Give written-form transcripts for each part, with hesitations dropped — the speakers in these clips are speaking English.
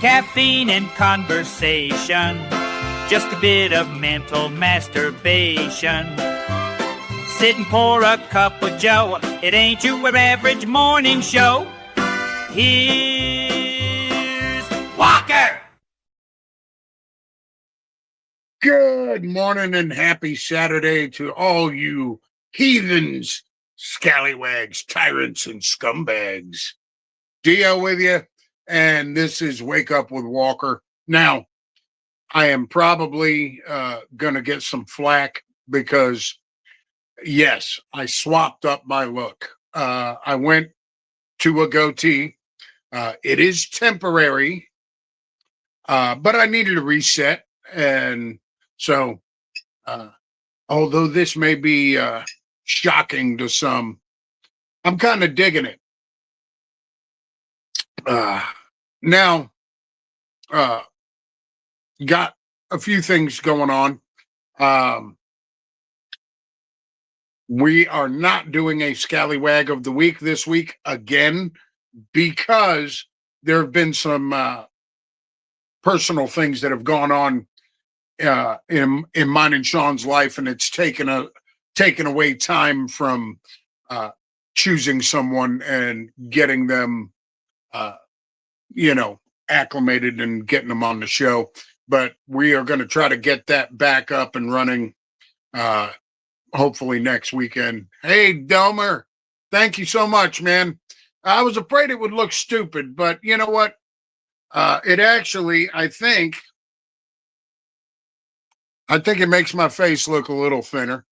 caffeine and conversation, just a bit of mental masturbation. Sit and pour a cup of joe, it ain't your average morning show. Here's Walker! Good morning and happy Saturday to all you heathens, scallywags, tyrants, and scumbags. Dio with you, and this is Wake Up with Walker. Now, I am probably going to get some flack because, yes, I swapped up my look. I went to a goatee. It is temporary, but I needed a reset. And so, although this may be shocking to some, I'm kind of digging it. Now, got a few things going on. We are not doing a scallywag of the week this week again because there have been some personal things that have gone on in mine and Sean's life, and it's taken away time from choosing someone and getting them acclimated and getting them on the show. But we are going to try to get that back up and running hopefully next weekend. Hey, Delmer, thank you so much, man. I was afraid it would look stupid, but you know what? It actually, I think it makes my face look a little thinner.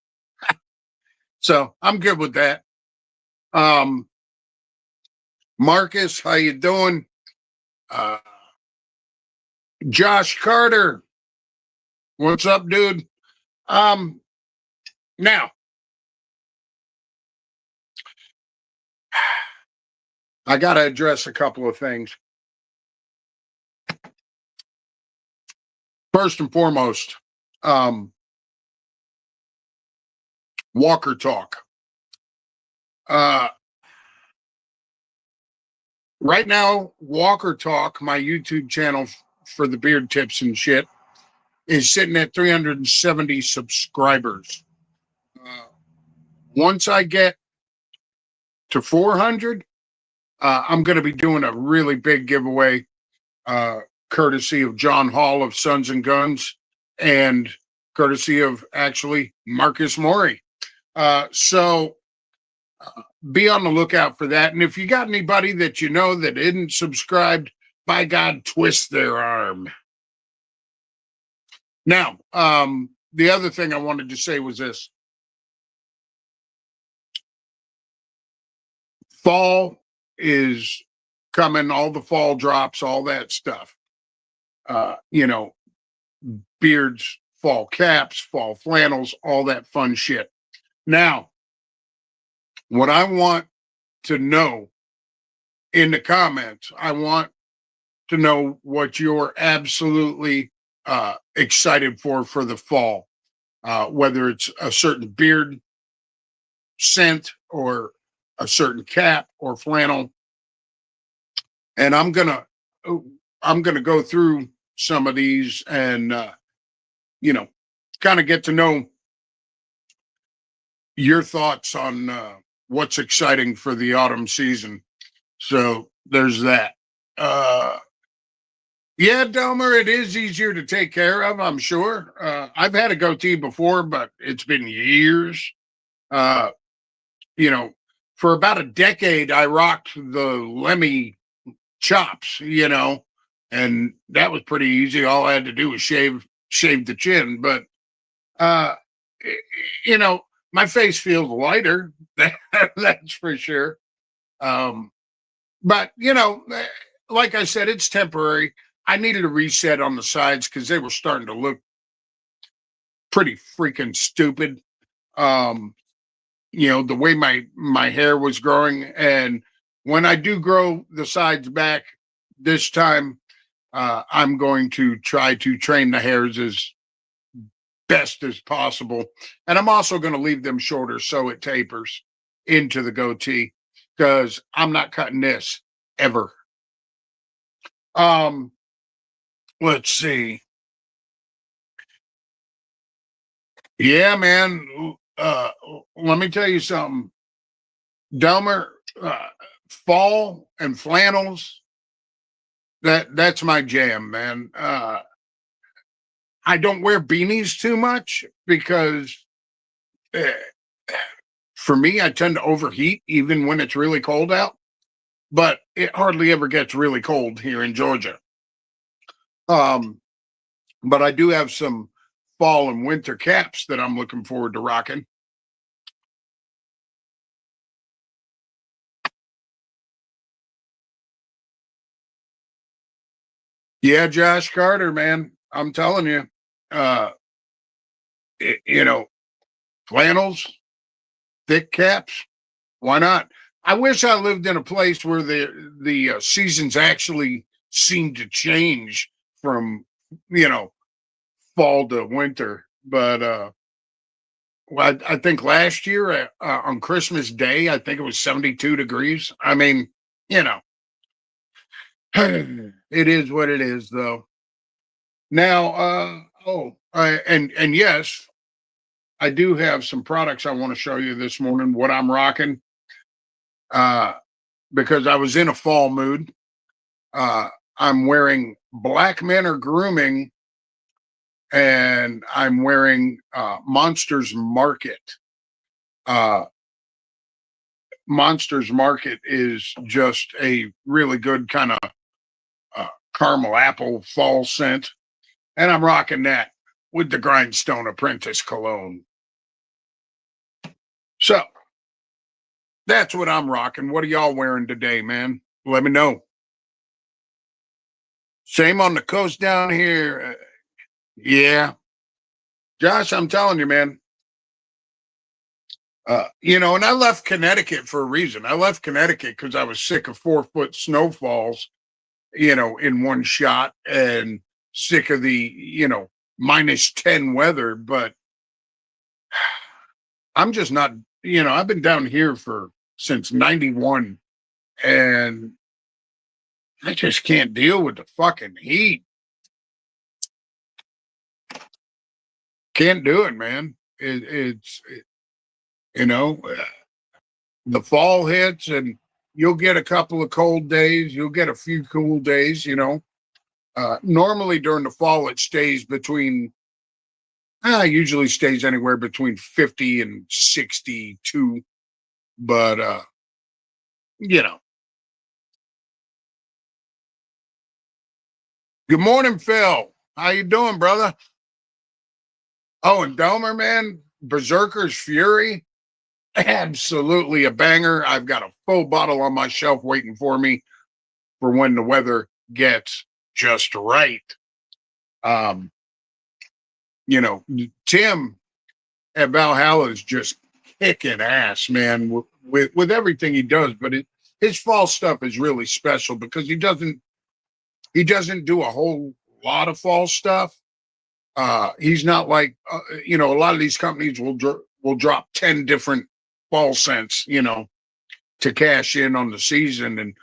So I'm good with that. Marcus, how you doing? Josh Carter, what's up, dude? Now, I got to address a couple of things. First and foremost, Walker Talk. Right now, Walker Talk, my YouTube channel for the beard tips and shit, is sitting at 370 subscribers. Once I get to 400, I'm going to be doing a really big giveaway, courtesy of John Hall of Sons and Guns, and courtesy of actually Marcus Maury. So be on the lookout for that. And if you got anybody that you know that isn't subscribed, by God, twist their arm. Now, the other thing I wanted to say was this. Fall is coming, all the fall drops, all that stuff. Beards, fall caps, fall flannels, all that fun shit. Now, what I want to know in the comments, I want to know what you're absolutely excited for the fall, whether it's a certain beard scent or a certain cap or flannel. And I'm gonna go through some of these and kind of get to know your thoughts on what's exciting for the autumn season. So there's that. Yeah, Delmer, it is easier to take care of, I'm sure. I've had a goatee before, but it's been years. For about a decade, I rocked the Lemmy chops, and that was pretty easy. All I had to do was shave the chin. But, my face feels lighter. That's for sure. But, like I said, it's temporary. I needed a reset on the sides because they were starting to look pretty freaking stupid. The way my hair was growing. And when I do grow the sides back this time, I'm going to try to train the hairs as best as possible. And I'm also going to leave them shorter so it tapers into the goatee, because I'm not cutting this ever. let's see. Yeah, man. Let me tell you something. Delmer, fall and flannels, that's my jam, man. I don't wear beanies too much because uh, for me, I tend to overheat even when it's really cold out, but it hardly ever gets really cold here in Georgia. Um, but I do have some fall and winter caps that I'm looking forward to rocking. Yeah, Josh Carter, man, I'm telling you, uh, you know, flannels, thick caps. Why not? I wish I lived in a place where the seasons actually seem to change from you know fall to winter. But well, I think last year on Christmas Day, I think it was 72 degrees. I mean, you know, it is what it is, though. Now, and yes, I do have some products I want to show you this morning. What I'm rocking, uh, because I was in a fall mood. Uh, I'm wearing Black Men Are Grooming, and I'm wearing Monsters Market. Uh, Monsters Market is just a really good kind of caramel apple fall scent, and I'm rocking that with the Grindstone Apprentice cologne. So that's what I'm rocking. What are y'all wearing today, man? Let me know. Same on the coast down here. Yeah, Josh, I'm telling you, man. And I left Connecticut for a reason. I left Connecticut because I was sick of 4 foot snowfalls, in one shot and sick of the, -10 weather. But I'm just not, I've been down here since 91 and I just can't deal with the fucking heat. Can't do it, man. You know, uh, the fall hits and you'll get a couple of cold days, you'll get a few cool days. Normally during the fall, it stays usually stays anywhere between 50 and 62. But, you know, good morning, Phil. How you doing, brother? Oh, and Delmer, man, Berserker's Fury, absolutely a banger. I've got a full bottle on my shelf waiting for me for when the weather gets just right. Um, Tim at Valhalla is just kicking ass, man, with everything he does. But his fall stuff is really special because he doesn't do a whole lot of fall stuff. He's not like a lot of these companies will drop 10 different fall scents, to cash in on the season, and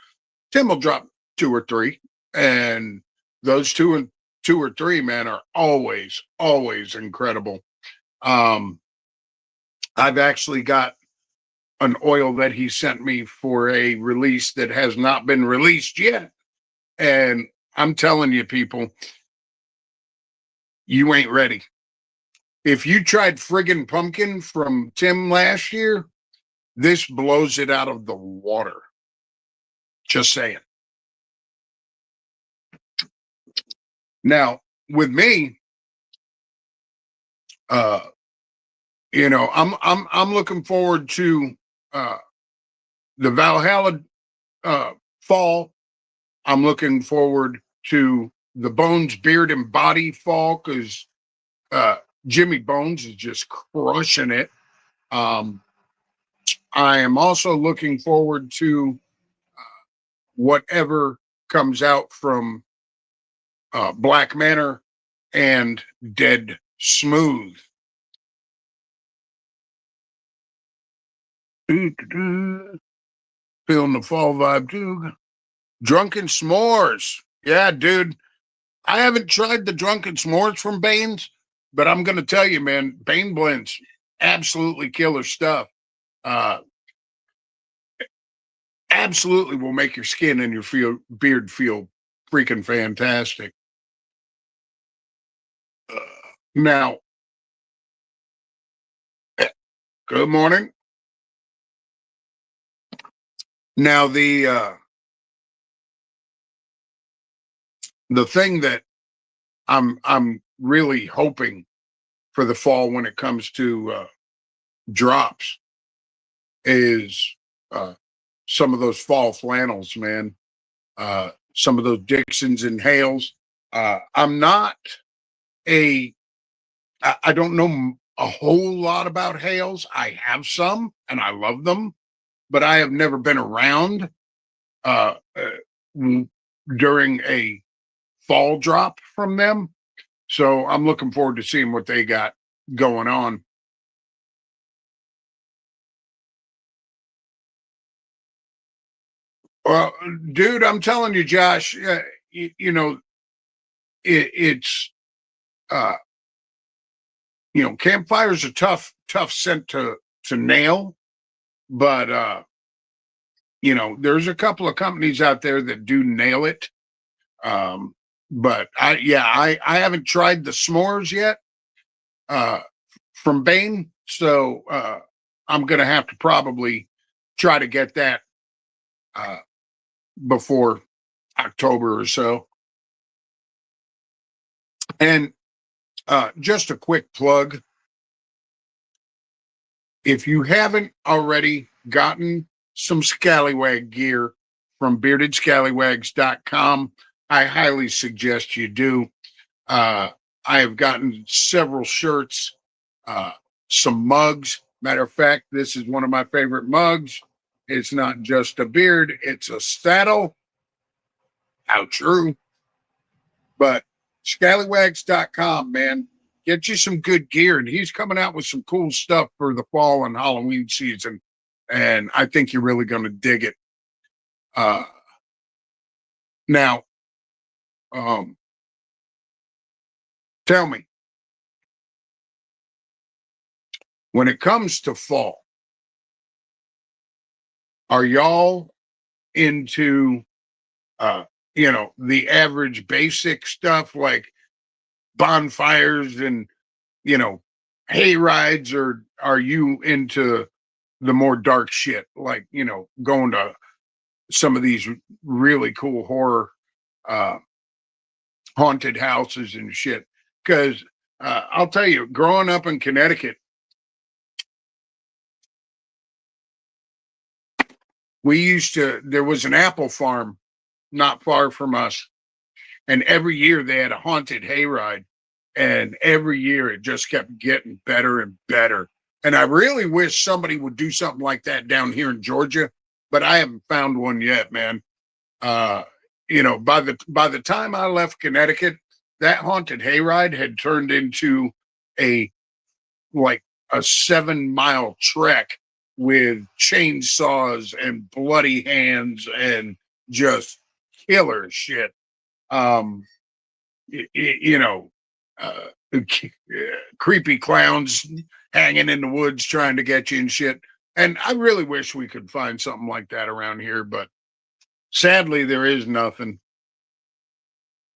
Tim will drop two or three, and those two or three, man, are always incredible. Um, I've actually got an oil that he sent me for a release that has not been released yet. And I'm telling you, people, you ain't ready. If you tried friggin' pumpkin from Tim last year, this blows it out of the water. Just saying. Now, with me, uh, I'm looking forward to uh the Valhalla fall. I'm looking forward to the Bones Beard and Body fall because uh Jimmy Bones is just crushing it. Um I am also looking forward to whatever comes out from Black Manor and Dead Smooth. Feeling the fall vibe too. Drunken S'mores. Yeah, dude. I haven't tried the drunken s'mores from Bane's, but I'm going to tell you, man, Bane blends, absolutely killer stuff. Uh, Absolutely will make your skin and your beard feel freaking fantastic. Uh, Now, good morning. Now, the thing that I'm really hoping for the fall when it comes to drops is uh, some of those fall flannels, man. Some of those Dixons and Hales. I'm not a I don't know a whole lot about Hales. I have some and I love them, but I have never been around uh, during a fall drop from them. So I'm looking forward to seeing what they got going on. Well, dude, I'm telling you, Josh, you know, it's, uh, campfire's a tough scent to nail, but, there's a couple of companies out there that do nail it. Um, but I haven't tried the s'mores yet, uh, from Bane. So, I'm going to have to probably try to get that, uh, before October or so. And just a quick plug, if you haven't already gotten some Scallywag gear from beardedscallywags.com, I highly suggest you do. Uh, I have gotten several shirts, uh, some mugs. Matter of fact, this is one of my favorite mugs. It's not just a beard, it's a saddle. How true. But scallywags.com, man, get you some good gear. And he's coming out with some cool stuff for the fall and Halloween season. And I think you're really going to dig it. Uh, Now, um, tell me, when it comes to fall, are y'all into, the average basic stuff like bonfires and, you know, hay rides, or are you into the more dark shit, like, going to some of these really cool horror uh haunted houses and shit? Because I'll tell you, growing up in Connecticut, there was an apple farm not far from us, and every year they had a haunted hayride, and every year it just kept getting better and better. And I really wish somebody would do something like that down here in Georgia, but I haven't found one yet, man. uh by the time I left Connecticut, that haunted hayride had turned into a like a 7 mile trek with chainsaws and bloody hands and just killer shit. um you know uh Creepy clowns hanging in the woods trying to get you and shit. And I really wish we could find something like that around here, but sadly, there is nothing.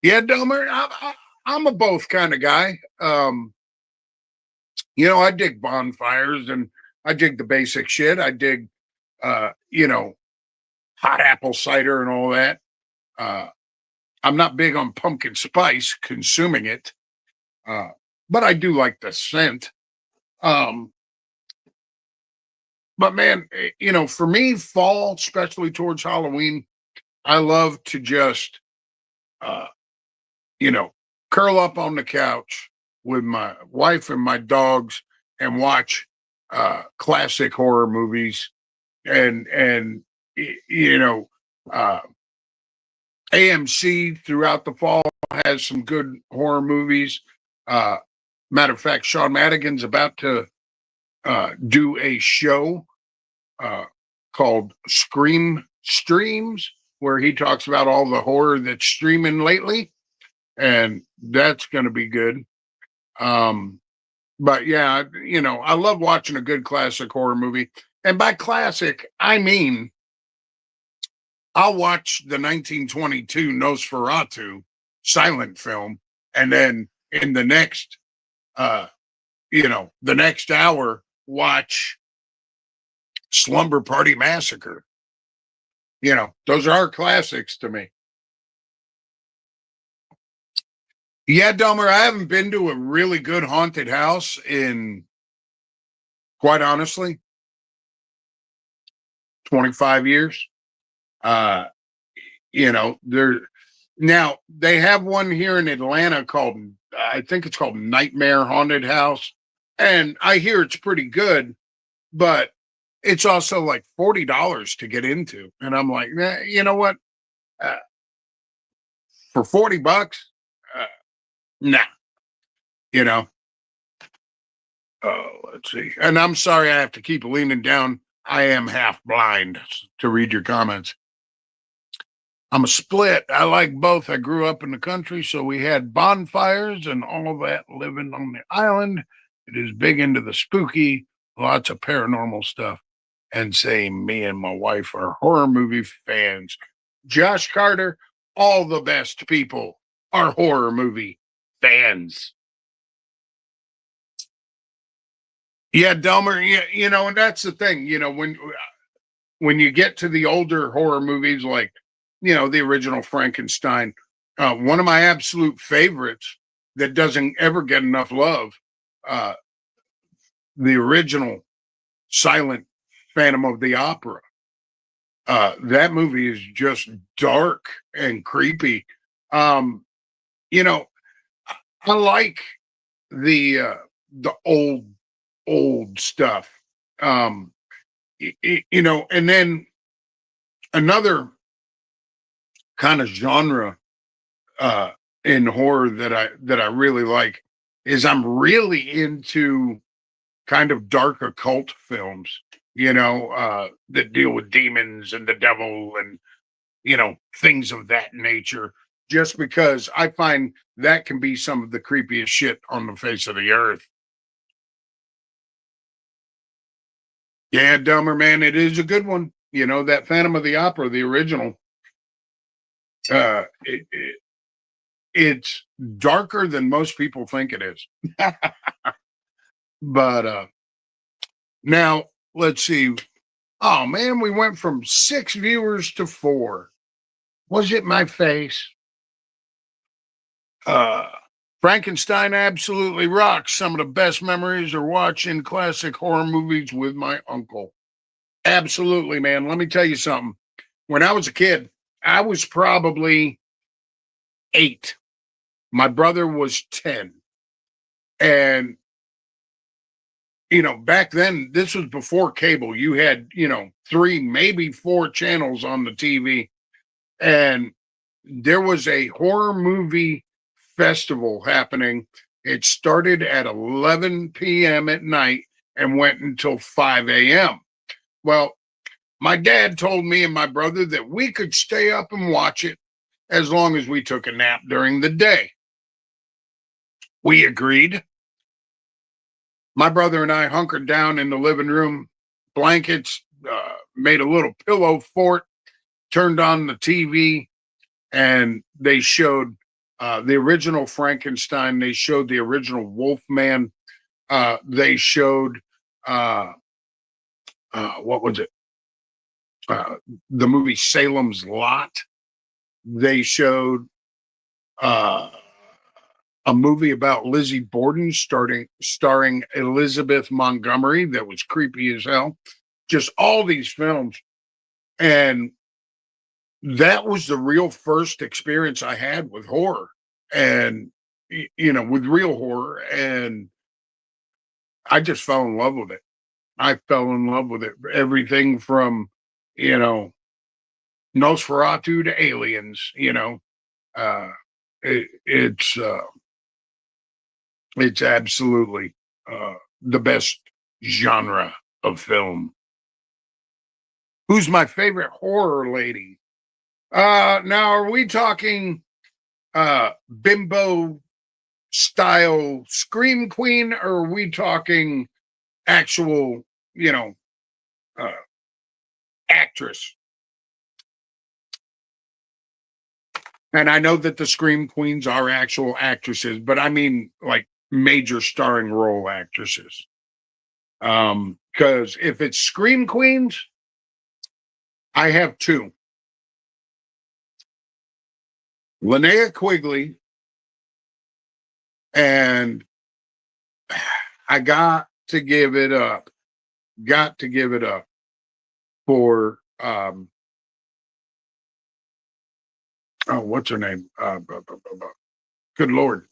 Yeah, Delmer, I'm a both kind of guy. I dig bonfires and I dig the basic shit. I dig, hot apple cider and all that. Uh, I'm not big on pumpkin spice, consuming it, uh, but I do like the scent. Um, but man, for me, fall, especially towards Halloween, I love to just, uh, you know, curl up on the couch with my wife and my dogs and watch classic horror movies. And y- you know, uh, AMC throughout the fall has some good horror movies. Uh, Matter of fact, Sean Madigan's about to do a show uh, called Scream Streams, where he talks about all the horror that's streaming lately. and that's going to be good. But yeah, I love watching a good classic horror movie. And by classic, I mean I'll watch the 1922 Nosferatu silent film, and then in uh, the next hour, watch Slumber Party Massacre. Those are classics to me. Yeah, Dumber, I haven't been to a really good haunted house in, quite honestly, 25 years. Uh, there now they have one here in Atlanta called, I think it's called Nightmare Haunted House, and I hear it's pretty good, but it's also like $40 to get into, and I'm like, you know what? Uh, for $40, uh, nah, you know. Oh, let's see. And I'm sorry I have to keep leaning down. I am half blind to read your comments. I'm a split. I like both. I grew up in the country, so we had bonfires and all that living on the island. It is big into the spooky, lots of paranormal stuff. And say me and my wife are horror movie fans. Josh Carter, all the best people are horror movie fans. Yeah, Delmer, yeah, and that's the thing, when you get to the older horror movies like, the original Frankenstein, one of my absolute favorites that doesn't ever get enough love, uh, the original silent Phantom of the Opera. That movie is just dark and creepy. Um, you know, I like the old stuff. Um, and then another kind of genre uh in horror that I really like is I'm really into kind of dark occult films, that deal with demons and the devil and things of that nature, just because I find that can be some of the creepiest shit on the face of the earth. Yeah, Dumber Man, it is a good one. That Phantom of the Opera, the original, it's darker than most people think it is. But now let's see. Oh man, we went from 6 viewers to 4. Was it my face? Uh Frankenstein absolutely rocks. Some of the best memories are watching classic horror movies with my uncle. Absolutely, man. Let me tell you something. When I was a kid, I was probably 8. My brother was 10. And back then, this was before cable. You had, 3, maybe 4 channels on the TV. And there was a horror movie festival happening. It started at 11 p.m. at night and went until 5 a.m. Well, my dad told me and my brother that we could stay up and watch it as long as we took a nap during the day. We agreed. My brother and I hunkered down in the living room, blankets, made a little pillow fort, turned on the TV, and they showed the original Frankenstein. They showed the original Wolfman. They showed, what was it? The movie Salem's Lot. They showed uh, a movie about Lizzie Borden starring Elizabeth Montgomery that was creepy as hell. Just all these films. And that was the real first experience I had with horror and, with real horror. And I just fell in love with it. I fell in love with it. Everything from, you know, Nosferatu to Aliens, uh, it's it's absolutely the best genre of film. Who's my favorite horror lady? Now are we talking bimbo style scream queen, or are we talking actual, uh, actress? And I know that the scream queens are actual actresses, but I mean like major starring role actresses. Because if it's scream queens, I have two: Linnea Quigley, and I got to give it up. Got to give it up for oh, what's her name? Good Lord.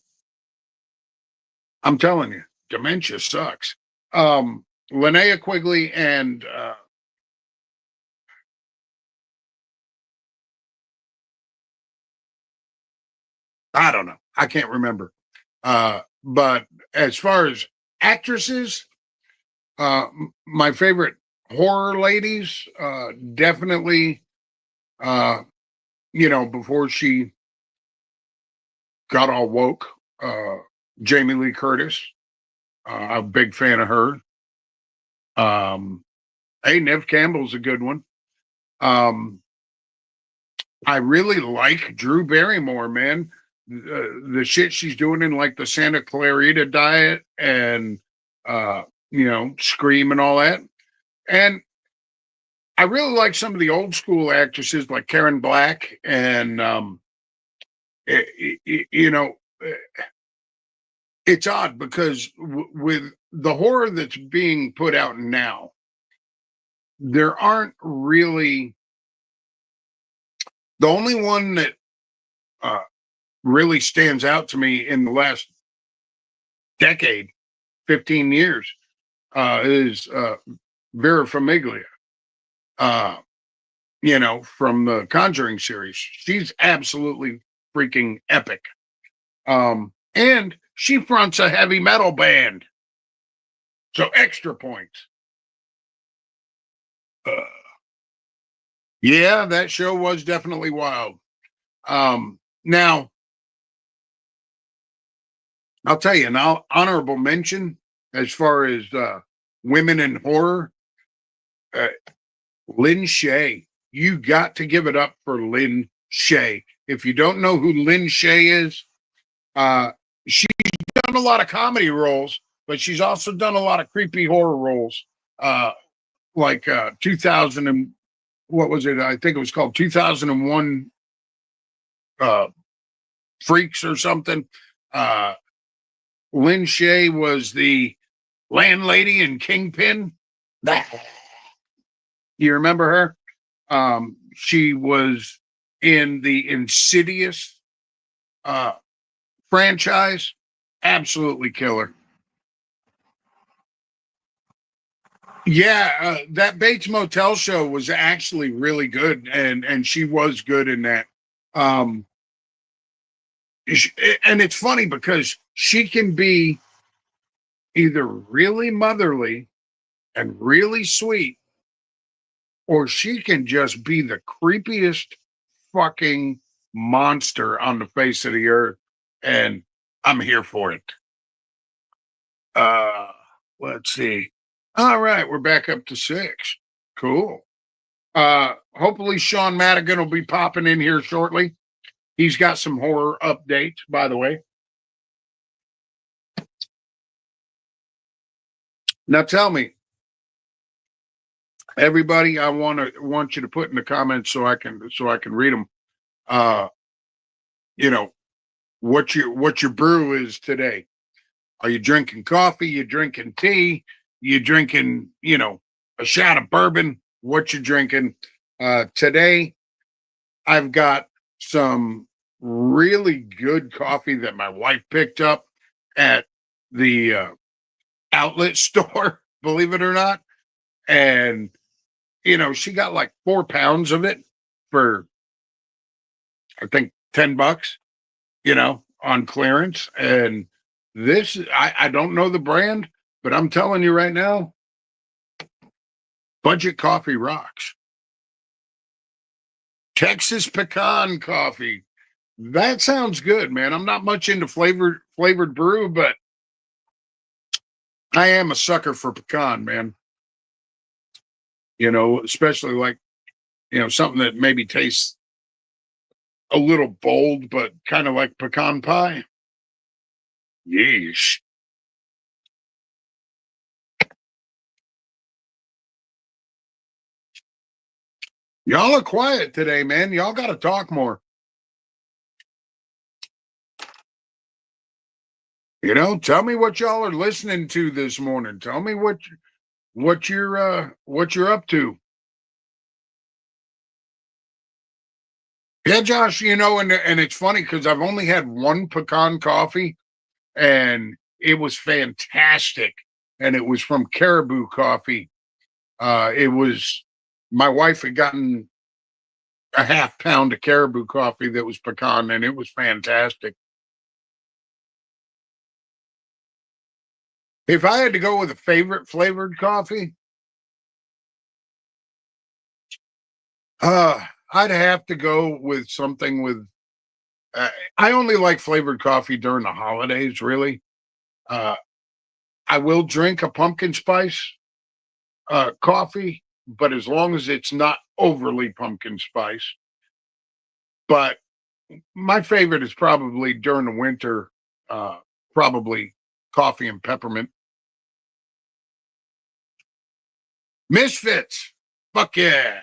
I'm telling you, dementia sucks. Linnea Quigley and I don't know. I can't remember. But as far as actresses, my favorite horror ladies, definitely, uh, before she got all woke, Jamie Lee Curtis. I'm a big fan of her. Um, hey, Nev Campbell's a good one. I really like Drew Barrymore, man. The shit she's doing in like the Santa Clarita Diet and Scream and all that. And I really like some of the old school actresses like Karen Black and you know, eh, it's odd because with the horror that's being put out now, there aren't really the only one that uh, really stands out to me in the last decade, 15 years, is Vera Famiglia, uh, from the Conjuring series. She's absolutely freaking epic. And she fronts a heavy metal band. So extra points. Uh, yeah, that show was definitely wild. Now, I'll tell you, an honorable mention as far as women in horror, uh, Lynn Shay. You got to give it up for Lynn Shay. If you don't know who Lynn Shay is, she's done a lot of comedy roles, but she's also done a lot of creepy horror roles. Like 2000 and what was it? I think it was called 2001 uh, Freaks or something. Uh, Lynn Shay was the landlady in Kingpin. You remember her? She was in the Insidious uh, franchise. Absolutely killer. Yeah, that Bates Motel show was actually really good, and she was good in that. Um, and it's funny because she can be either really motherly and really sweet, or she can just be the creepiest fucking monster on the face of the earth. And I'm here for it. Uh, let's see. All right, we're back up to 6. Cool. Hopefully Sean Madigan will be popping in here shortly. He's got some horror updates, by the way. Now tell me, everybody, I want you to put in the comments so I can read them. Uh, what your brew is today. Are you drinking coffee? You drinking tea? You drinking, a shot of bourbon? What you drinking? Today, I've got some really good coffee that my wife picked up at the outlet store, believe it or not. And, she got like 4 pounds of it for, I think, $10, on clearance. And this, I don't know the brand, but I'm telling you right now, Budget Coffee rocks. Texas pecan coffee. That sounds good, man. I'm not much into flavored brew, but I am a sucker for pecan, man. Especially like, something that maybe tastes a little bold, but kind of like pecan pie. Yeesh. Y'all are quiet today, man. Y'all got to talk more. Tell me what y'all are listening to this morning. Tell me what you're up to. Yeah, Josh, and it's funny because I've only had one pecan coffee and it was fantastic. And it was from Caribou Coffee. It was my wife had gotten a half pound of Caribou coffee that was pecan, and it was fantastic. If I had to go with a favorite flavored coffee, uh, I'd have to go with something with. I only like flavored coffee during the holidays, really. Uh, I will drink a pumpkin spice coffee, but as long as it's not overly pumpkin spice. But my favorite is probably during the winter, uh, probably coffee and peppermint. Misfits. Fuck yeah.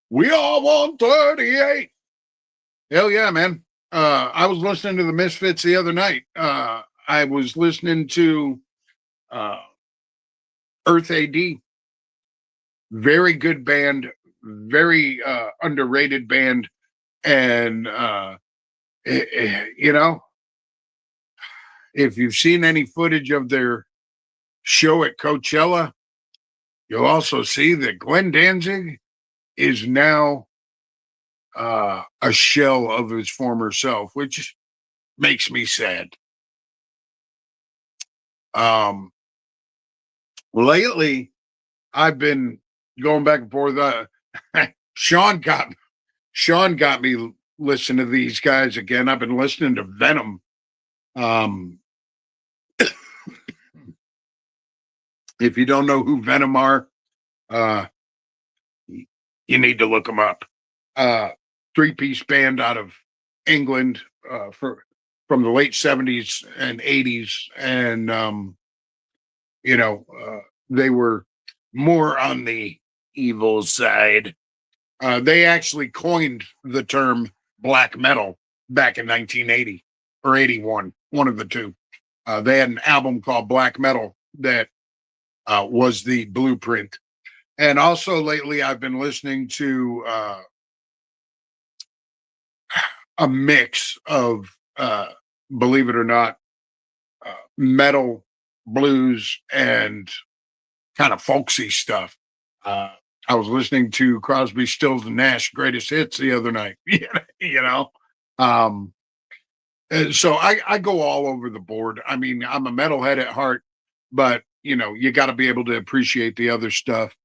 We all want 38. Hell yeah, man. I was listening to the Misfits the other night. I was listening to uh, Earth AD. Very good band, very underrated band. And, you know, if you've seen any footage of their show at Coachella, you'll also see that Glenn Danzig is now a shell of his former self, which makes me sad. Um, Lately, I've been going back and forth. Sean got Sean got me listening to these guys again. I've been listening to Venom. Um, if you don't know who Venom are, uh, you need to look them up. Uh, Three-piece band out of England from the late '70s and '80s, and they were more on the evil side. They actually coined the term black metal back in 1980 or 81, one of the two. They had an album called Black Metal that was the blueprint. And also lately, I've been listening to a mix of, believe it or not, metal, blues, and kind of folksy stuff. Uh, I was listening to Crosby, Stills, and Nash greatest hits the other night. you know, um, and so I go all over the board. I mean, I'm a metalhead at heart, but you got to be able to appreciate the other stuff.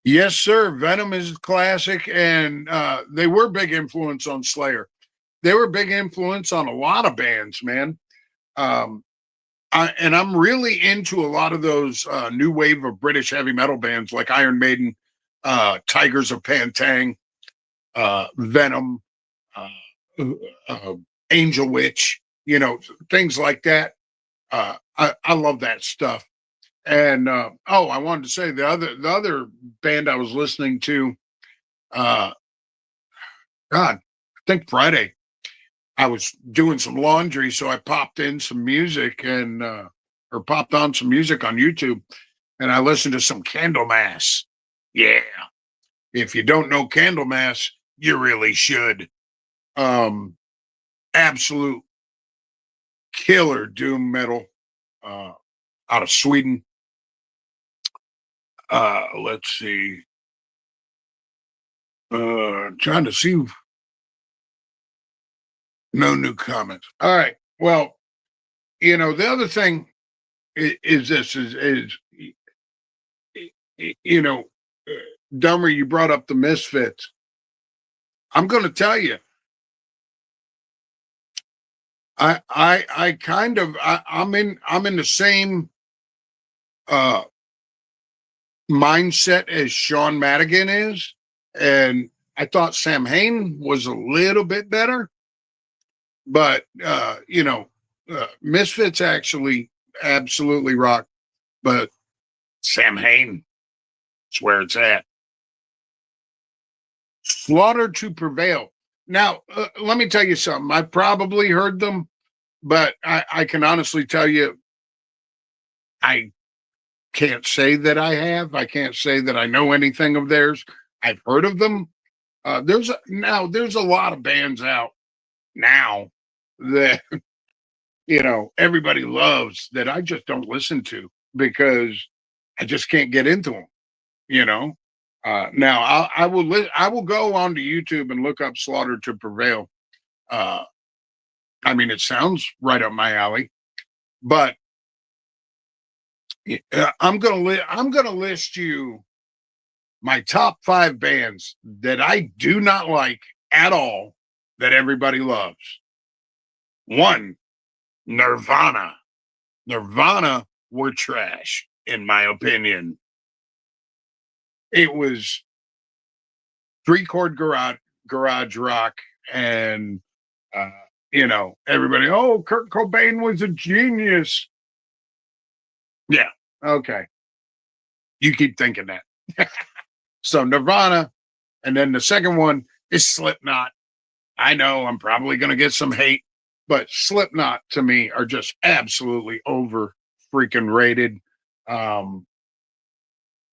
Yes, sir. Venom is classic, and they were big influence on Slayer. They were big influence on a lot of bands, man. Um, and I'm really into a lot of those new wave of British heavy metal bands like Iron Maiden, Tigers of Pantang, Venom, uh, uh, Angel Witch, things like that. I love that stuff. And I wanted to say the other band I was listening to, uh, God, I think Friday. I was doing some laundry, so I popped in some music and or popped on some music on YouTube, and I listened to some Candlemass. Yeah, if you don't know Candlemass, you really should. Um, Absolute killer doom metal uh, out of Sweden. Let's see. Trying to see. No new comments. All right. Well, the other thing is this is you know, Dummer, you brought up the Misfits. I'm going to tell you, I'm in the same uh, mindset as Sean Madigan is, and I thought Sam Hain was a little bit better, but Misfits actually absolutely rock. But Sam Hain, it's where it's at. Slaughter to Prevail. Now, let me tell you something. I probably heard them, but I can honestly tell you, I can't say that I have. I can't say that I know anything of theirs. I've heard of them. There's a lot of bands out now that everybody loves that I just don't listen to because I just can't get into them. Now I will go onto YouTube and look up Slaughter to Prevail. I mean, it sounds right up my alley, but I'm gonna list you my top 5 bands that I do not like at all that everybody loves. 1, Nirvana. Nirvana were trash, in my opinion. It was 3-chord garage rock, and everybody, oh, Kurt Cobain was a genius. Yeah, okay. You keep thinking that. So Nirvana, and then the second one is Slipknot. I know I'm probably going to get some hate, but Slipknot to me are just absolutely over freaking rated.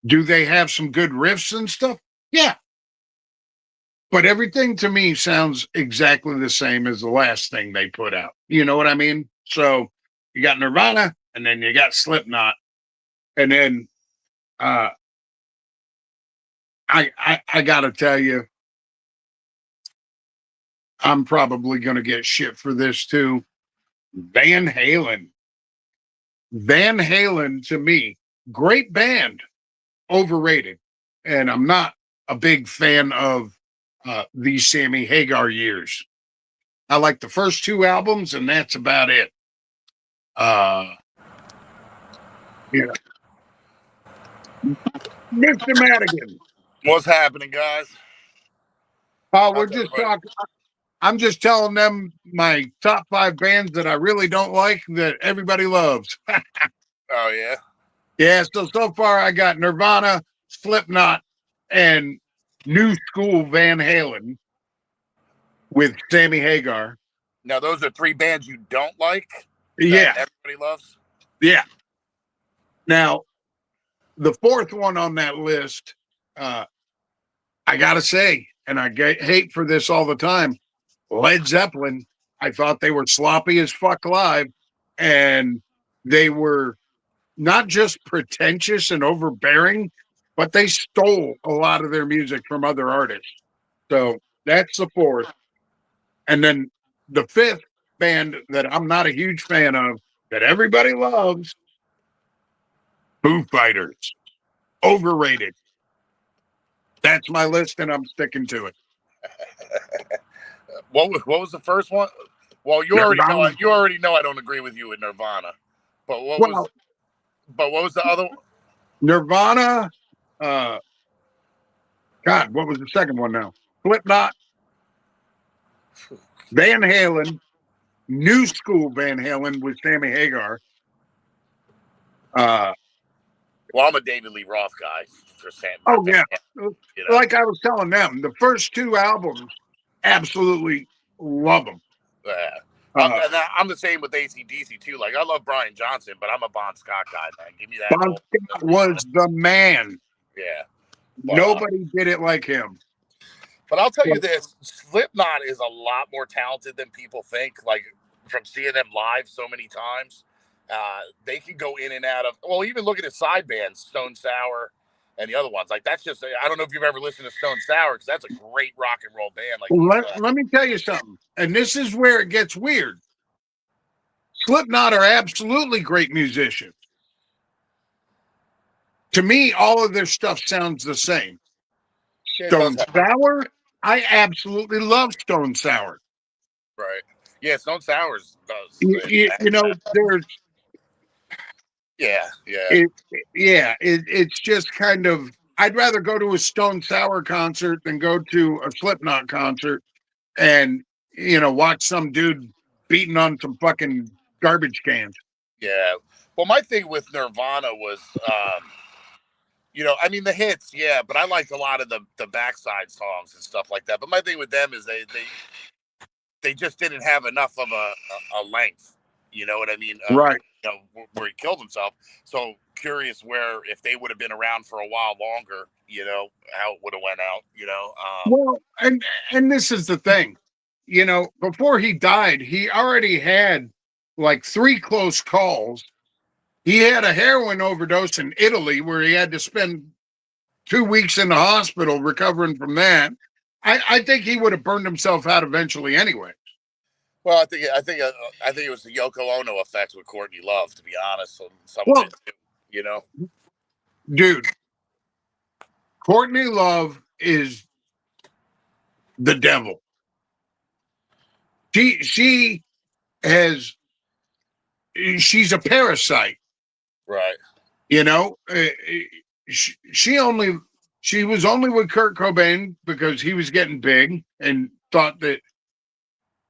Do they have some good riffs and stuff? Yeah. But everything to me sounds exactly the same as the last thing they put out. You know what I mean? So you got Nirvana, and then you got Slipknot, and then I gotta tell you, I'm probably gonna get shit for this too. Van Halen. Van Halen to me, great band, overrated. And I'm not a big fan of these Sammy Hagar years. I like the first 2 albums, and that's about it. Yeah. Mr. Madigan. What's happening, guys? We're just talking. I'm just telling them my top 5 bands that I really don't like that everybody loves. Oh, yeah? Yeah, so far I got Nirvana, Slipknot, and New School Van Halen with Sammy Hagar. Now, those are 3 bands you don't like? Yeah. Everybody loves? Yeah. Now, the 4th one on that list, I got to say, and I get hate for this all the time, Led Zeppelin. I thought they were sloppy as fuck live, and they were not just pretentious and overbearing, but they stole a lot of their music from other artists. So that's the 4th. And then the 5th band that I'm not a huge fan of that everybody loves, Foo Fighters. Overrated. That's my list, and I'm sticking to it. What was the first one? Well, you already know I don't agree with you with Nirvana. But what was the other one? Nirvana. God, what was the second one now? Slipknot. Van Halen. New School Van Halen with Sammy Hagar. Well, I'm a David Lee Roth guy for Sam. Oh, yeah. Like I was telling them, the first 2 albums, absolutely love them. Yeah. I'm the same with AC/DC too. Like, I love Brian Johnson, but I'm a Bon Scott guy, man. Give me that. Bon Scott was the man. Yeah. Nobody did it like him. But I'll tell you this, Slipknot is a lot more talented than people think. Like, from seeing them live so many times, they can go in and out of, well, even look at his side bands, Stone Sour and the other ones. Like, that's just, I don't know if you've ever listened to Stone Sour, because that's a great rock and roll band. Like, let me tell you something, and this is where it gets weird. Slipknot are absolutely great musicians. To me, all of their stuff sounds the same. Stone Sour, I absolutely love Stone Sour. Right. Yeah, Stone Sours does. You know, there's Yeah, yeah. it, it's just kind of. I'd rather go to a Stone Sour concert than go to a Slipknot concert and watch some dude beating on some fucking garbage cans. Yeah. Well, my thing with Nirvana was, I mean the hits, yeah, but I liked a lot of the backside songs and stuff like that. But my thing with them is they just didn't have enough of a length. You know what I mean? Right. Where he killed himself. So curious where if they would have been around for a while longer, how it would have went out. Well, and this is the thing, before he died, he already had like 3 close calls. He had a heroin overdose in Italy where he had to spend 2 weeks in the hospital recovering from that. I think he would have burned himself out eventually anyway. Well, I think it was the Yoko Ono effect with Courtney Love, to be honest. Some Well, of it, dude, Courtney Love is the devil. She's a parasite, right? She was only with Kurt Cobain because he was getting big and thought that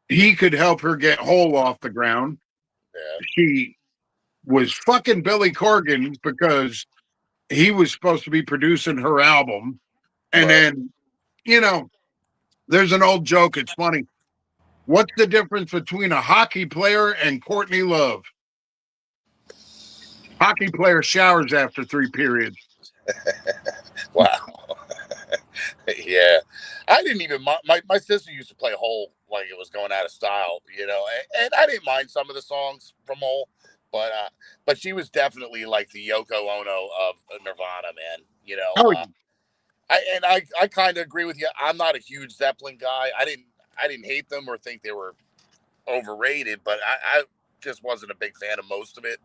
he could help her get whole off the ground. Yeah. She was fucking Billy Corgan because he was supposed to be producing her album. And then, there's an old joke. It's funny. What's the difference between a hockey player and Courtney Love? Hockey player showers after 3 periods. Wow. Yeah. I didn't even my sister used to play Hole like it was going out of style, and I didn't mind some of the songs from Hole, but she was definitely like the Yoko Ono of Nirvana, man. I kind of agree with you. I'm not a huge Zeppelin guy. I didn't hate them or think they were overrated, but I just wasn't a big fan of most of it.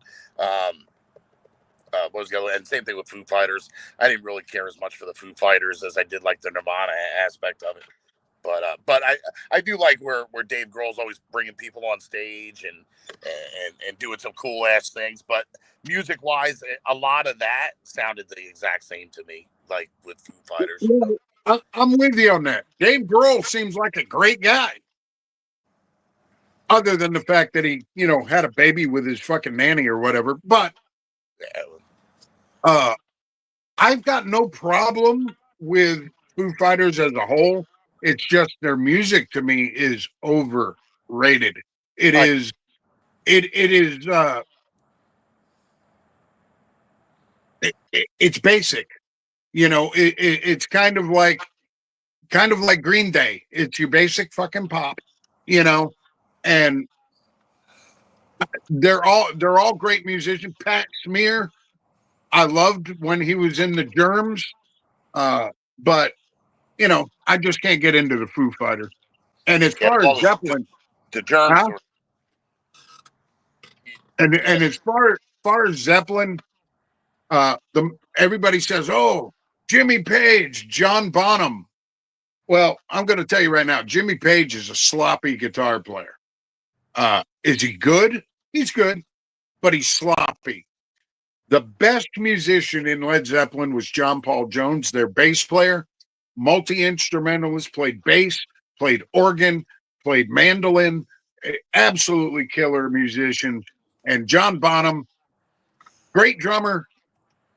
And same thing with Foo Fighters. I didn't really care as much for the Foo Fighters as I did like the Nirvana aspect of it. But I do like where Dave Grohl's always bringing people on stage and doing some cool ass things. But music wise, a lot of that sounded the exact same to me, like with Foo Fighters. I'm with you on that. Dave Grohl seems like a great guy. Other than the fact that he, had a baby with his fucking nanny or whatever. But I've got no problem with Foo Fighters as a whole. It's just their music to me is overrated. It's basic. It's kind of like Green Day. It's your basic fucking pop, and they're all great musicians. Pat Smear, I loved when he was in the Germs, but I just can't get into the Foo Fighters. And as far as Zeppelin, the Germs, and as far as Zeppelin, everybody says, "Oh, Jimmy Page, John Bonham." Well, I'm going to tell you right now, Jimmy Page is a sloppy guitar player. Is he good? He's good, but he's sloppy. The best musician in Led Zeppelin was John Paul Jones, their bass player, multi-instrumentalist, played bass, played organ, played mandolin, absolutely killer musician. And John Bonham, great drummer,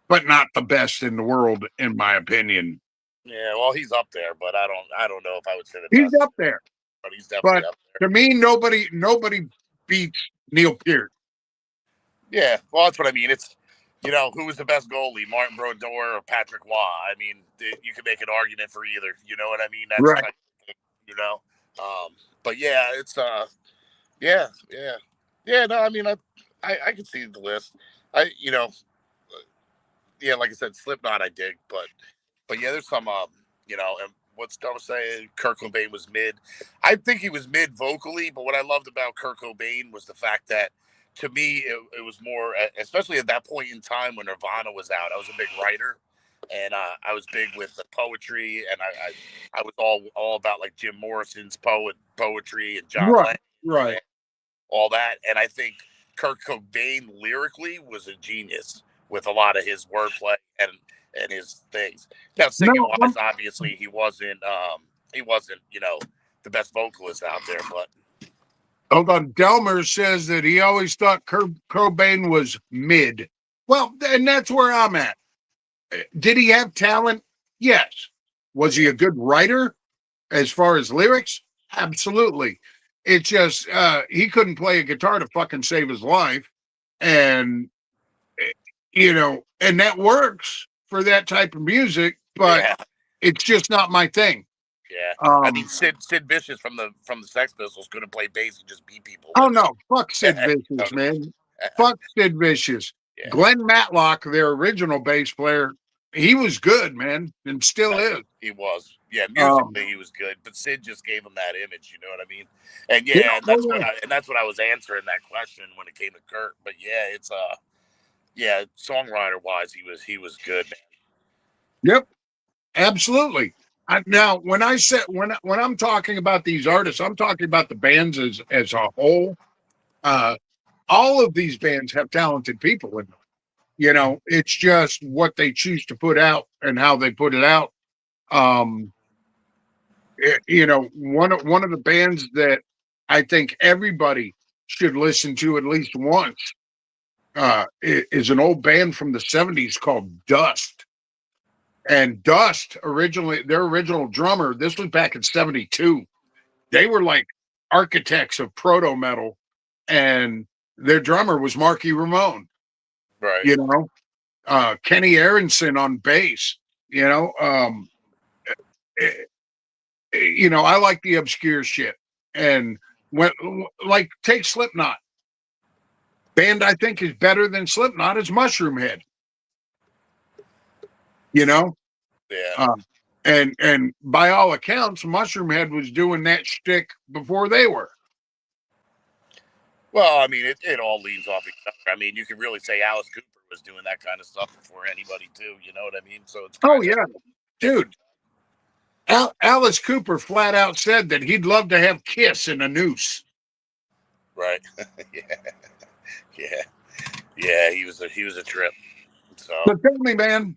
but not the best in the world, in my opinion. Yeah, well, he's up there, but I don't know if I would say that he's up there. But he's definitely up there. To me, nobody beats Neil Peart. Yeah, well, that's what I mean. It's who was the best goalie, Martin Brodeur or Patrick Waugh? I mean, you could make an argument for either. You know what I mean? That's right. But yeah, it's yeah. No, I mean, I can see the list. Yeah, like I said, Slipknot I dig, but yeah, there's some and what's Dom saying? Kurt Cobain was mid. I think he was mid vocally, but what I loved about Kurt Cobain was the fact that, to me, it was more, especially at that point in time when Nirvana was out. I was a big writer, and I was big with the poetry, and I was all about like Jim Morrison's poetry and John Right, Lennon, right. all that. And I think Kurt Cobain lyrically was a genius with a lot of his wordplay and his things. Now singing No, wise, obviously he wasn't the best vocalist out there, but hold on. Delmer says that he always thought Kurt Cobain was mid. Well, and that's where I'm at. Did he have talent? Yes. Was he a good writer as far as lyrics? Absolutely. It's just he couldn't play a guitar to fucking save his life. And, and that works for that type of music, but yeah. it's just not my thing. Yeah, I mean Sid Vicious from the Sex Pistols couldn't play bass and just beat people. Oh no, fuck Sid Vicious, man. Fuck Sid Vicious. Yeah. Glenn Matlock, their original bass player, he was good, man, and still is. He was. Yeah, musically he was good, but Sid just gave him that image, you know what I mean? And that's what I was answering that question when it came to Kurt. But yeah, it's songwriter wise he was good, man. Yep. Absolutely. Now, when I'm talking about these artists, I'm talking about the bands as a whole. All of these bands have talented people in them. It's just what they choose to put out and how they put it out. One of the bands that I think everybody should listen to at least once is an old band from the 70s called Dust. And Dust, their original drummer, this was back in 72. They were like architects of proto metal, and their drummer was Marky Ramone. Right. Kenny Aronson on bass. I like the obscure shit. And take Slipknot. Band I think is better than Slipknot is Mushroom Head. Yeah. And by all accounts, Mushroom Head was doing that shtick before they were. Well, I mean, it all leans off each other. I mean, you can really say Alice Cooper was doing that kind of stuff before anybody, too. You know what I mean? So it's dude. Alice Cooper flat out said that he'd love to have Kiss in a noose. Right. Yeah. He was a trip. So tell me, man,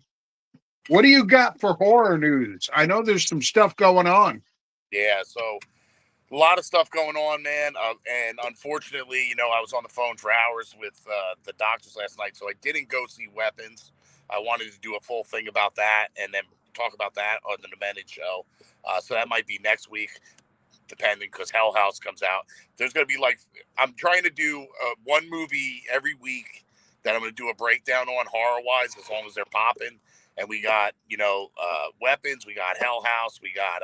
what do you got for horror news? I know there's some stuff going on. Yeah, so a lot of stuff going on, man. And unfortunately, I was on the phone for hours with the doctors last night, so I didn't go see Weapons. I wanted to do a full thing about that and then talk about that on the Demented show. So that might be next week, depending, because Hell House comes out. There's going to be I'm trying to do one movie every week that I'm going to do a breakdown on horror-wise, as long as they're popping. And we got, Weapons, we got Hell House, we got,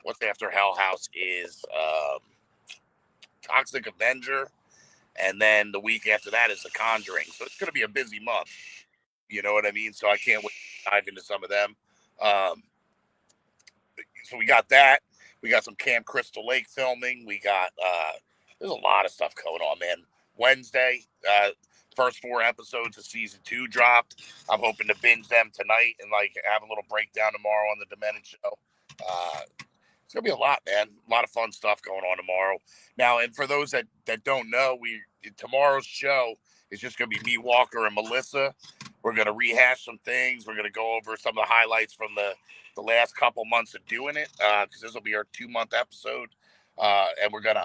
what's after Hell House is Toxic Avenger. And then the week after that is The Conjuring. So it's going to be a busy month. You know what I mean? So I can't wait to dive into some of them. So we got that. We got some Camp Crystal Lake filming. We got, there's a lot of stuff going on, man. Wednesday, first 4 episodes of season 2 dropped. I'm hoping to binge them tonight and have a little breakdown tomorrow on the Demented show. It's gonna be a lot, man. A lot of fun stuff going on tomorrow. Now, and for those that don't know, tomorrow's show is just gonna be me, Walker, and Melissa. We're gonna rehash some things. We're gonna go over some of the highlights from the last couple months of doing it, because this will be our 2-month episode, and we're gonna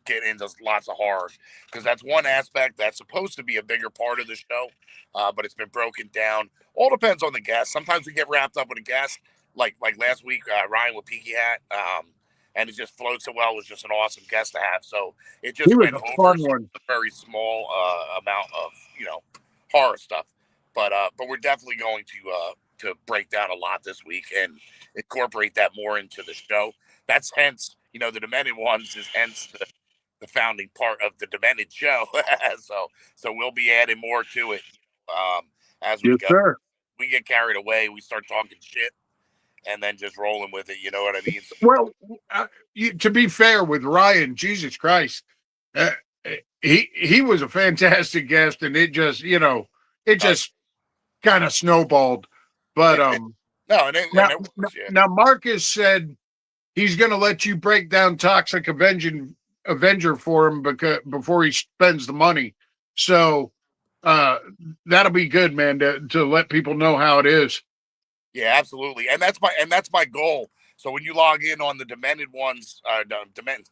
get into lots of horror, because that's one aspect that's supposed to be a bigger part of the show, but it's been broken down. All depends on the guest. Sometimes we get wrapped up with a guest, like last week, Ryan with Peaky Hat, and it just flowed so well. It was just an awesome guest to have. So it just went over a very small amount of horror stuff, but we're definitely going to break down a lot this week and incorporate that more into the show. That's hence, the Demented ones is hence the founding part of the Demented show. so we'll be adding more to it as we go. Sir. We get carried away, we start talking shit, and then just rolling with it. You know what I mean? Well, to be fair with Ryan, Jesus Christ, he was a fantastic guest, and it just kind of snowballed. But no, and it works, yeah. now Marcus said he's going to let you break down Toxic Avenger for him before he spends the money. So that'll be good, man, to let people know how it is. Yeah, absolutely, and that's my goal. So when you log in on the Demented ones,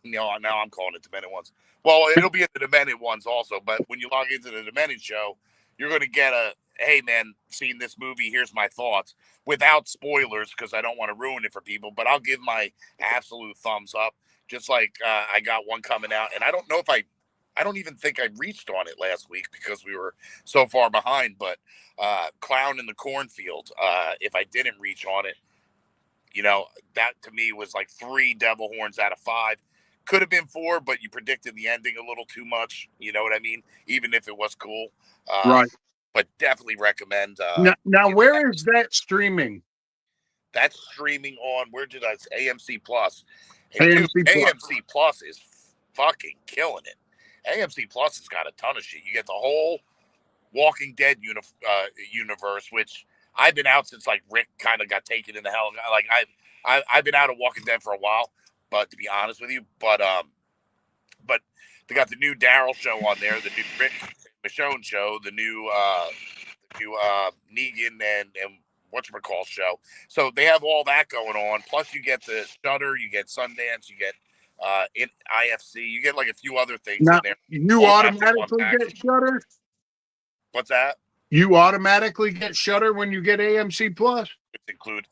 now I'm calling it Demented ones. Well, it'll be in the Demented ones also, but when you log into the Demented show, you're going to get a, hey man, seen this movie, here's my thoughts, without spoilers, because I don't want to ruin it for people, but I'll give my absolute thumbs up, just like I got one coming out, and I don't know if I don't even think I reached on it last week because we were so far behind, but Clown in the Cornfield, if I didn't reach on it, you know, that to me was like 3 devil horns out of 5. Could have been 4, but you predicted the ending a little too much. You know what I mean? Even if it was cool. Right. But definitely recommend. Now where is that streaming? That's streaming on, where did I say? AMC Plus. And AMC, Plus. AMC Plus is fucking killing it. AMC Plus has got a ton of shit. You get the whole Walking Dead universe, which I've been out since like Rick kind of got taken in the hell. Like I've been out of Walking Dead for a while, but to be honest with you, but they got the new Daryl show on there, the new Rick Michonne show, the new Negan and whatchamacallit show. So they have all that going on. Plus you get the Shudder, you get Sundance, you get in IFC, you get like a few other things now, in there. You automatically get Shudder? What's that? You automatically get Shudder when you get AMC Plus? It's included.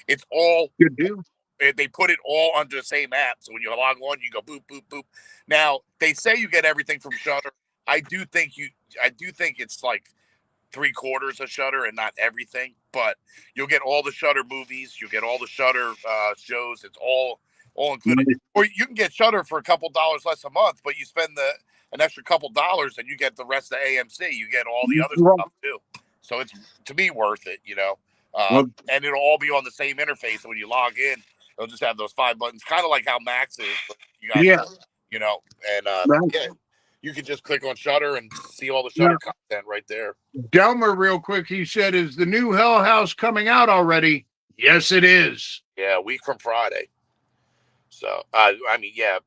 It's all good deal. They put it all under the same app. So when you log on, you go boop, boop, boop. Now they say you get everything from Shudder. I do think it's like 3/4 of Shudder and not everything, but you'll get all the Shudder movies, you'll get all the Shudder shows. It's all included. Mm-hmm. Or you can get Shudder for a couple dollars less a month, but you spend an extra couple dollars and you get the rest of AMC. You get all the other stuff too. So it's, to me, worth it, you know. And it'll all be on the same interface. So when you log in, it'll just have those 5 buttons, kind of like how Max is. You got, you know, and you can just click on Shudder and see all the Shudder content right there. Delmer, real quick, he said, "Is the new Hell House coming out already?" Yes, it is. Yeah, a week from Friday. So I mean, yeah,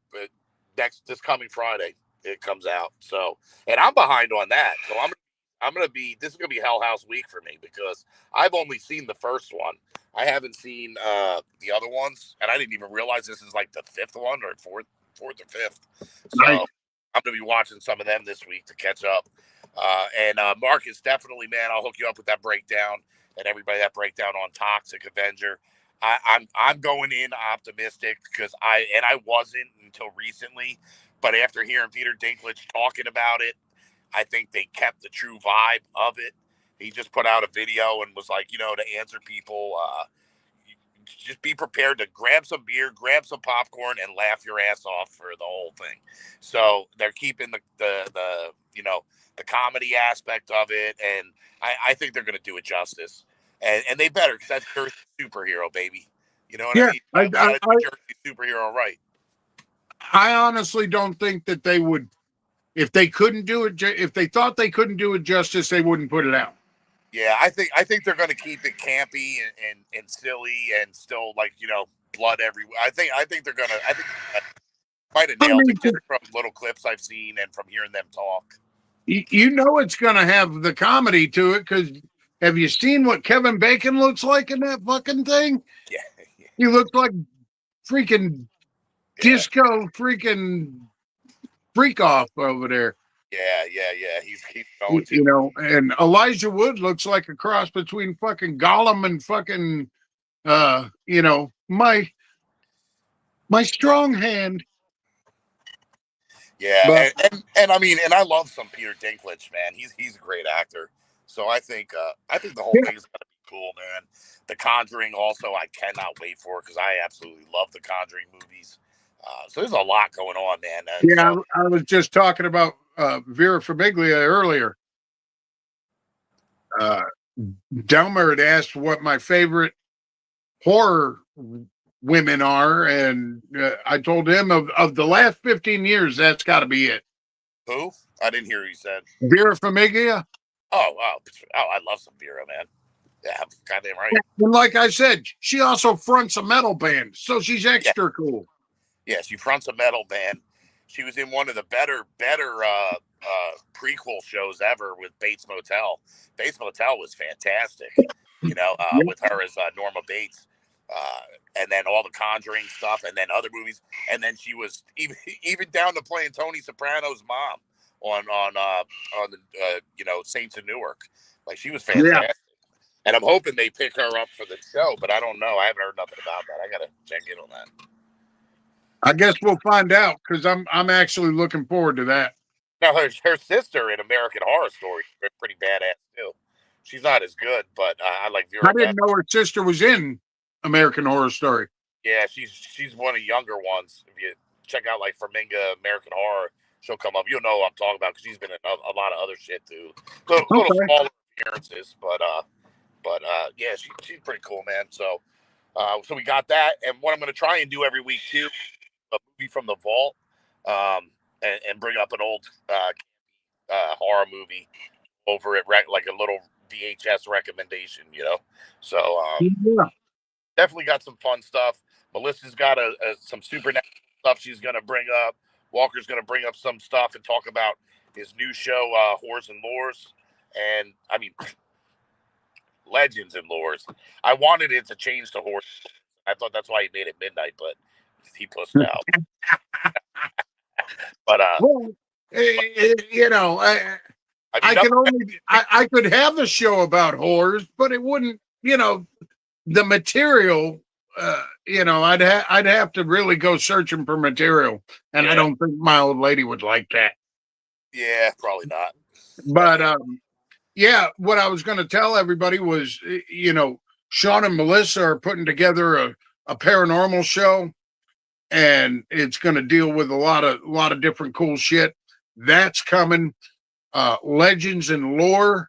this coming Friday it comes out. So, and I'm behind on that. So I'm gonna be. This is gonna be Hell House week for me because I've only seen the first one. I haven't seen the other ones, and I didn't even realize this is like the 5th one or fourth or 5th. So nice. I'm gonna be watching some of them this week to catch up. And Marcus, definitely, man, I'll hook you up with that breakdown and everybody that breakdown on Toxic Avenger. I'm going in optimistic because I wasn't until recently, but after hearing Peter Dinklage talking about it, I think they kept the true vibe of it. He just put out a video and was like, you know, to answer people, just be prepared to grab some beer, grab some popcorn, and laugh your ass off for the whole thing. So they're keeping the you know, the comedy aspect of it, and I think they're going to do it justice. And they better, because that's Jersey superhero, baby. You know what I mean? I Jersey superhero, right? I honestly don't think that they would, if they couldn't do it, if they thought they couldn't do it justice, they wouldn't put it out. Yeah, I think they're going to keep it campy and silly and still, like, you know, blood everywhere. I think they're going to. I think might have nailed it just from little clips I've seen and from hearing them talk. You know, it's going to have the comedy to it because. Have you seen what Kevin Bacon looks like in that fucking thing? Yeah. He looks like freaking disco freaking freak off over there. Yeah. He's going to. You know, and Elijah Wood looks like a cross between fucking Gollum and fucking, you know, my strong hand. Yeah, and I mean, and I love some Peter Dinklage, man. He's a great actor. So I think the whole thing is gonna be cool, man. The Conjuring also, I cannot wait for because I absolutely love the Conjuring movies. So there's a lot going on, man. Yeah, so, I was just talking about Vera Farmiga earlier. Delmer had asked what my favorite horror women are, and I told him of the last 15 years, that's got to be it. Who? I didn't hear what you said. Vera Farmiga. I love some Vera, man. Yeah, goddamn right. And like I said, she also fronts a metal band, so she's Yeah, extra cool. yeah. She fronts a metal band. She was in one of the better prequel shows ever with Bates Motel. Bates Motel was fantastic. Yeah. With her as Norma Bates, and then all the Conjuring stuff, and then other movies, and then she was even down to playing Tony Soprano's mom on the Saints of Newark. Like, she was Yeah. fantastic. And I'm hoping they pick her up for the show, but I don't know. I haven't heard nothing about that. I gotta check in on that. I guess we'll find out because I'm actually looking forward to that. Now, her sister in American Horror Story is pretty badass too. She's not as good, but I like I Vera didn't better. know her sister was in American Horror Story. Yeah, she's one of the younger ones. If you check out like Ferminga American Horror, she'll come up. You'll know what I'm talking about because she's been in a lot of other shit too. Little Okay. smaller appearances, but yeah, she's pretty cool, man. So we got that, and what I'm going to try and do every week too, a movie from the vault, and bring up an old horror movie over at like a little VHS recommendation, So Yeah. definitely got some fun stuff. Melissa's got some supernatural stuff she's going to bring up. Walker's going to bring up some stuff and talk about his new show, Whores and Lores. And I mean, Legends and Lores. I wanted it to change to Horse. I thought that's why he made it midnight, but he pussed out. But Well, I could have a show about horrors, but it wouldn't, the material. I'd have to really go searching for material, and I don't think my old lady would like that. Yeah, probably not. But yeah, what I was going to tell everybody was, Sean and Melissa are putting together a paranormal show, and it's going to deal with a lot of different cool shit. That's coming. Legends and Lore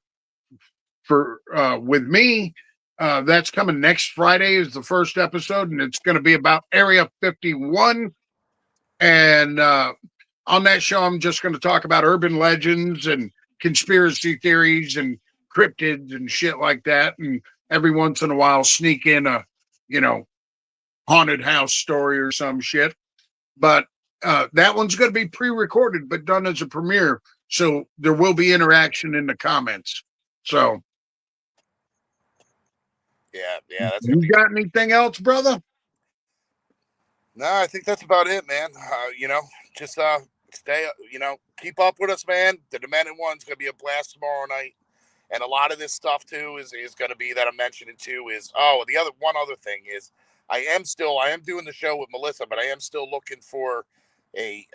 for with me. That's coming next Friday is the first episode, and it's going to be about Area 51. And on that show, I'm just going to talk about urban legends and conspiracy theories and cryptids and shit like that. And every once in a while, sneak in a, haunted house story or some shit. But that one's going to be pre-recorded, but done as a premiere. So there will be interaction in the comments. So. Yeah. You got anything else, brother? No, I think that's about it, man. Just stay, keep up with us, man. The Demented One's going to be a blast tomorrow night. And a lot of this stuff, too, is going to be that I'm mentioning, too, is, one other thing is I am doing the show with Melissa, but I am still looking for a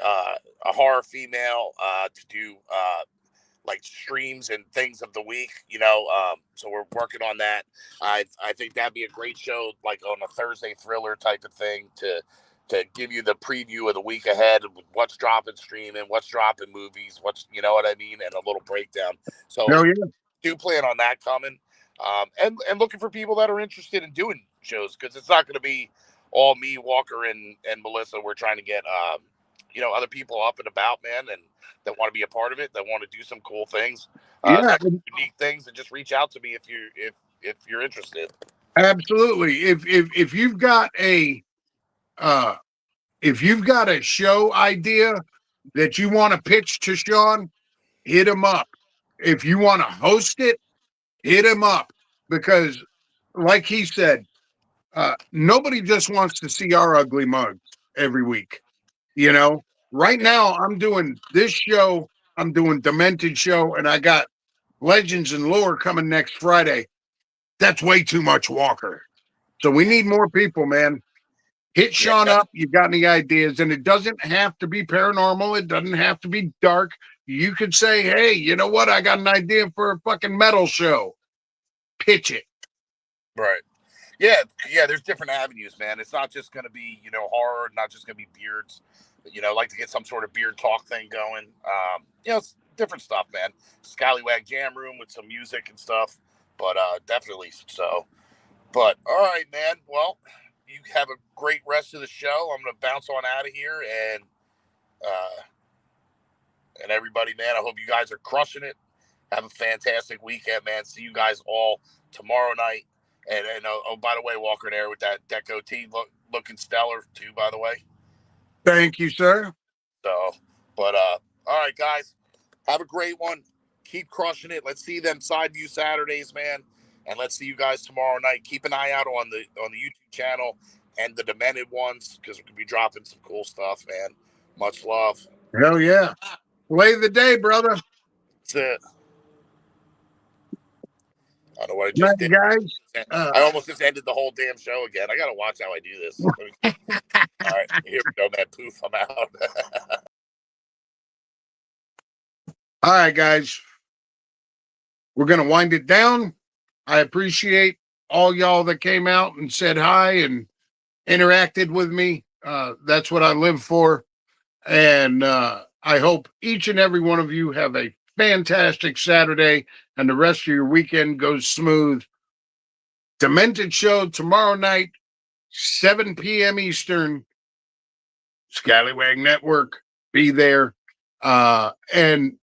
horror female to do like streams and things of the week, so we're working on that. I think that'd be a great show, like on a Thursday thriller type of thing to give you the preview of the week ahead, what's dropping streaming, what's dropping movies, you know what I mean, and a little breakdown. So do plan on that coming, and looking for people that are interested in doing shows, because it's not going to be all me, Walker, and Melissa. We're trying to get other people up and about, man, and that want to be a part of it, that want to do some cool things, unique things, and just reach out to me if you're interested. Absolutely. If you've got a show idea that you want to pitch to Sean, hit him up. If you want to host it, hit him up, because like he said, nobody just wants to see our ugly mugs every week. Right now I'm doing this show, I'm doing Demented Show, and I got Legends and Lore coming next Friday. That's way too much, Walker. So we need more people, man. Hit Sean up. You got any ideas? And it doesn't have to be paranormal. It doesn't have to be dark. You could say, hey, you know what? I got an idea for a fucking metal show. Pitch it. Right. Yeah. There's different avenues, man. It's not just going to be, horror, not just going to be beards. Like to get some sort of beard talk thing going. It's different stuff, man. Scallywag Jam Room with some music and stuff. But definitely so. But all right, man. Well, you have a great rest of the show. I'm going to bounce on out of here, and everybody, man, I hope you guys are crushing it. Have a fantastic weekend, man. See you guys all tomorrow night. And oh, by the way, Walker there with that goatee looking stellar too, by the way. Thank you, sir. So, but all right, guys, have a great one. Keep crushing it. Let's see them side view Saturdays, man. And let's see you guys tomorrow night. Keep an eye out on the YouTube channel and the Demented ones, because we're gonna be dropping some cool stuff, man. Much love. Hell yeah. Play the day, brother. That's it. I don't know what I just did. Guys. I almost just ended the whole damn show again. I gotta watch how I do this. All right, here we go, man. Poof, I'm out. All right, guys. We're gonna wind it down. I appreciate all y'all that came out and said hi and interacted with me. That's what I live for. And I hope each and every one of you have a fantastic Saturday and the rest of your weekend goes smooth. Demented Show tomorrow night, 7 p.m. Eastern. Scallywag Network. Be there. And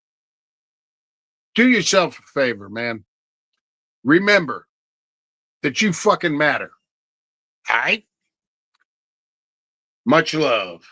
do yourself a favor, man. Remember that you fucking matter. All right? Much love.